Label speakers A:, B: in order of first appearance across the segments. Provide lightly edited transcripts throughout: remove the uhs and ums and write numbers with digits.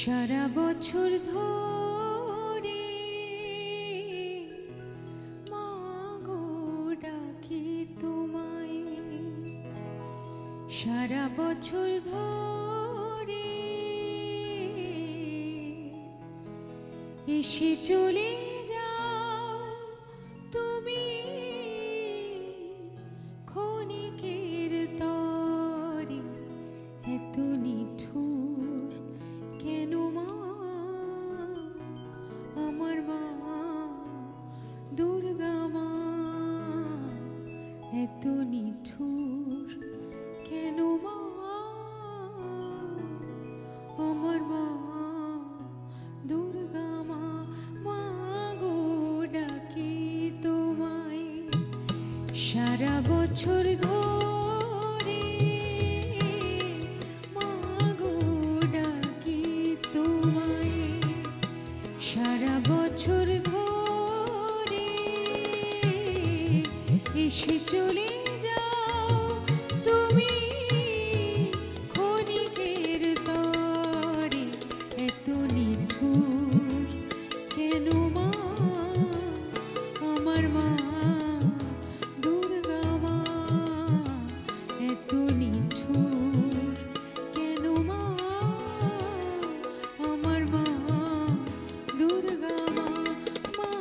A: সারা বছর ধরে মাগো ডাকি তোমায়, সারা বছর ধরে এসে চলে যাও তুমি ক্ষণিকের তরে। এত নিঠুর কেন মা আমার মা দুর্গা মা, এত নিঠুর কেন মা আমার মা দুর্গা মা। মা গো ডাকি তোমায় সারা বছর ধরে, মা গো ডাকি তোমায় সারা বছর ধরে এসে চলে যাও তুমি ক্ষণিকের তরে। এত নিঠুর কেন মা আমার মা দুর্গা মা, এত নিঠুর কেন মা আমার মা দুর্গা মা। মা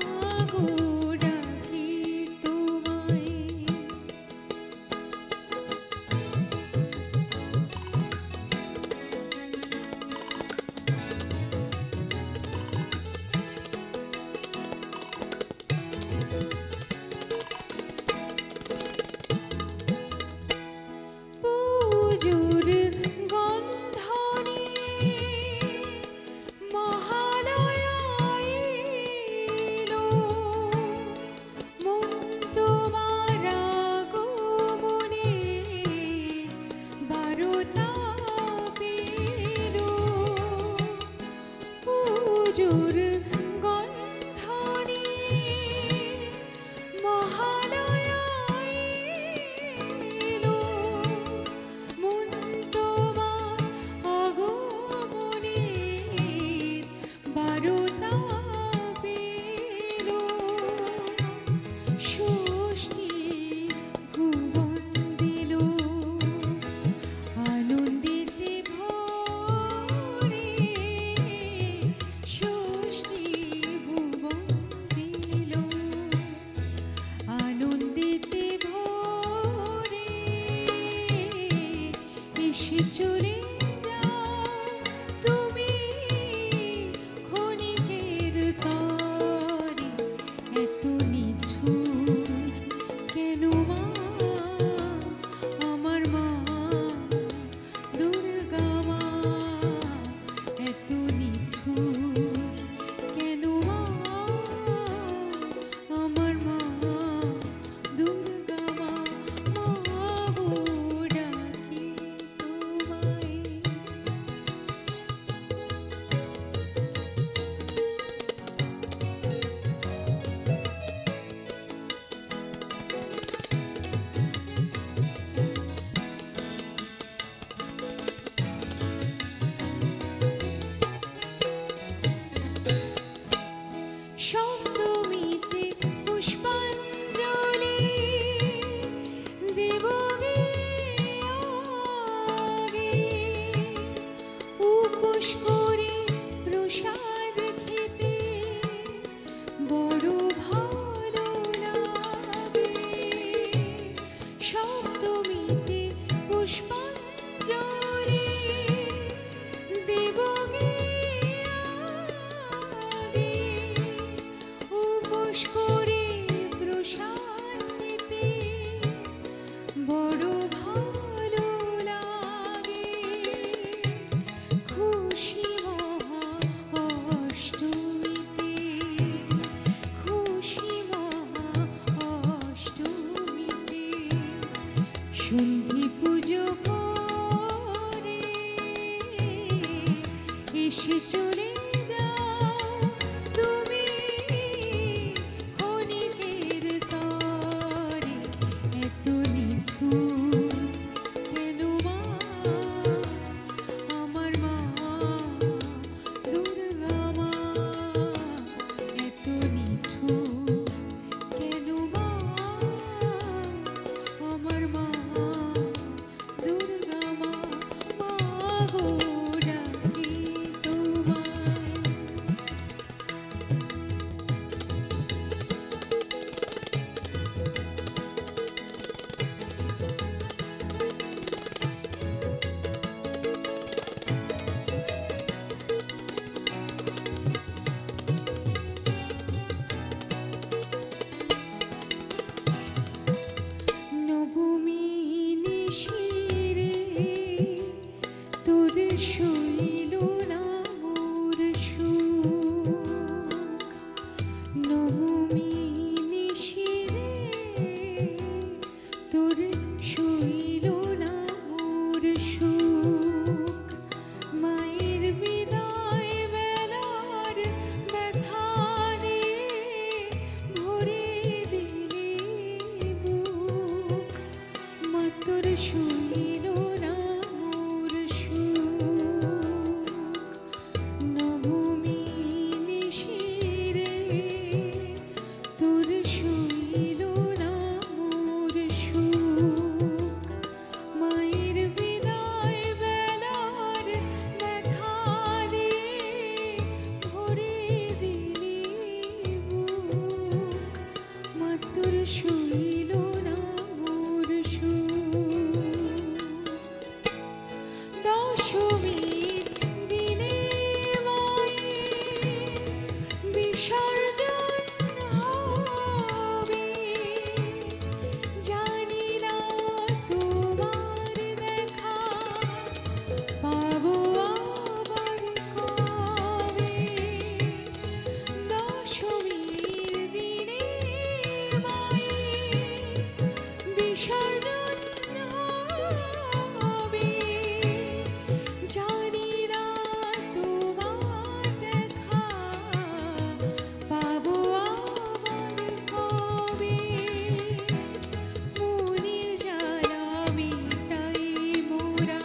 A: গো ডাকি তোমায়। পুজোর গন্ধ নিয়ে মহালয়া এলো, মন তোমার আগমনে বারতা পেল। পুজোর গন্ধ নিয়ে মহালয়া এলো, মন তোমার আগমনে বারতা পেল। ষষ্ঠী ভুবন দিল আনন্দিতে ভরে, ষষ্ঠী ভুবন দিল আনন্দিতে ভরে এসে চলে যাও তুমি ক্ষণিকের তরে। এত নিঠুর কেন মা আমার মা দুর্গা মা, এত নিঠুর কেন মা আমার মা দুর্গা মা। মা গো ডাকি তোমায়। সপ্তমীতে পুষ্পাঞ্জলি দেব গে আগে, উপোস করে প্রসাদ খেতে বড় ভালো লাগে। সপ্তমীতে পুষ্পাঞ্জলি দেব গে আগে, শরণ হবে জানি না তোমার দেখা পাবো আবার কবে মনের জ্বালা মিটাই মোরা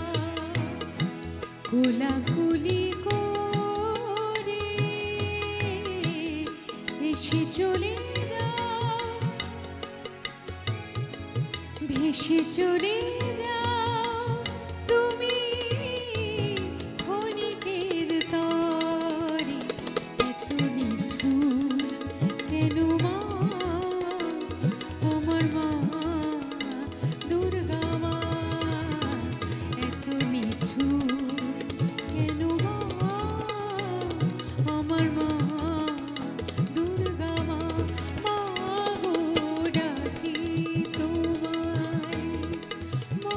A: কোলাকুলি করে এসে চলে যাও ভেসে চলে যাও তুমি ক্ষণিকের তরে এত নিঠুর কেন মা আমার মা দুর্গা মা এত নিঠুর কেন মা আমার মা দুর্গা মা মা গো ডাকি তোমায় মা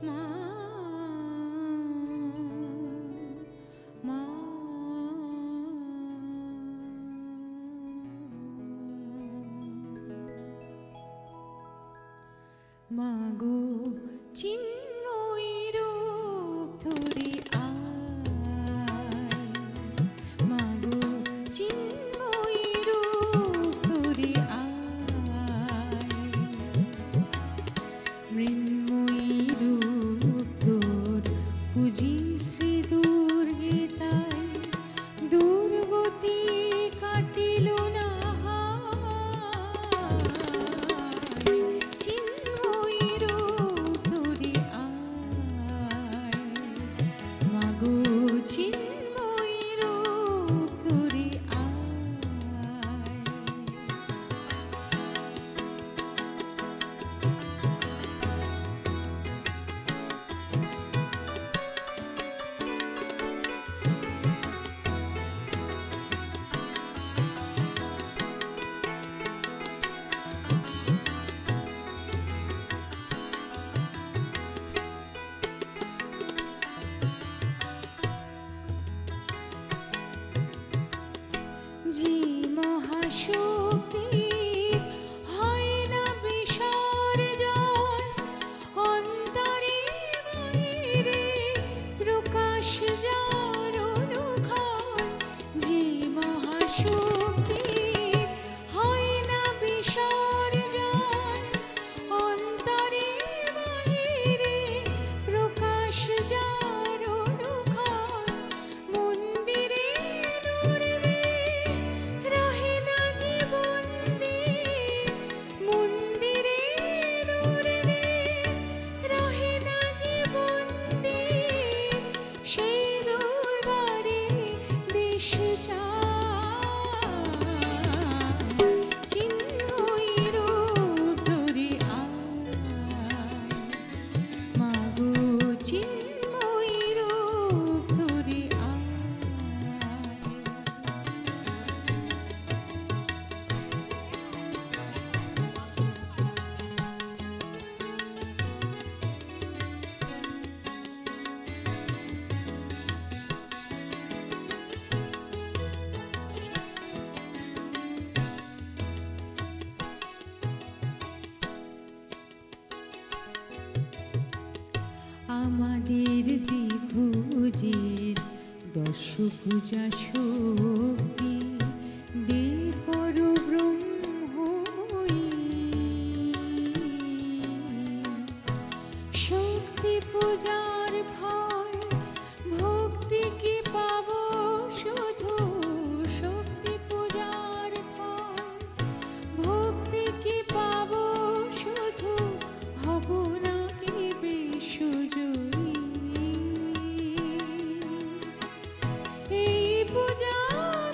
A: মা মা মাগো চিন্ময়ী রূপ ধরে আয়, মাগো চিন্ময়ী রূপ ধরে আয়, মৃন্ময়ী রূপ তোর পুজি শ্রী দুর্গে তাই দুর্গতি কাটিল না হায়। চিন্ময়ী রূপ ধরে আয়, মাগো চিন্ময়ী রূপ ধরে আয়। যে মহাশক্তি হয় না বিসর্জন, অন্তরে বাহিরে প্রকাশ যার অনুক্ষণ। যে মহাশক্তি হয় না বিসর্জন, অন্তরে বাহিরে প্রকাশ যার অনুক্ষণ। মন্দিরে দুর্গে রহে না জীবন্দি, মন্দিরে দুর্গে রহে না জীবন্দি, সেই দুর্গারে দেশ চায়। চিন্ময়ী রূপ ধরে আয়, মাগো চিন্ময়ী রূপ ধরে আয়। আমাদের দ্বিভুজের দশভুজা শক্তি দে পরব্রহ্মময়ী, শক্তি পূজার ভয় ভক্তি কি পাব শুধু, শক্তি পূজার ভয় ভক্তি কি পাব শুধু, হব না কি বিশ্বজয়ী। এই পূজা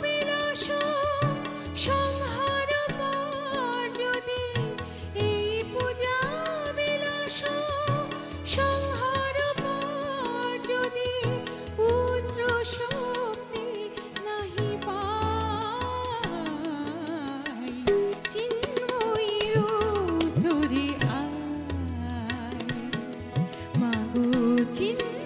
A: বিলাস সংহার পর যদি, এই পূজা বিলাস সংহার পর যদি পুত্র শক্তি নাহি পাই। চিন্ময়ী রূপ ধরে আয়, মাগো চিন্ময়ী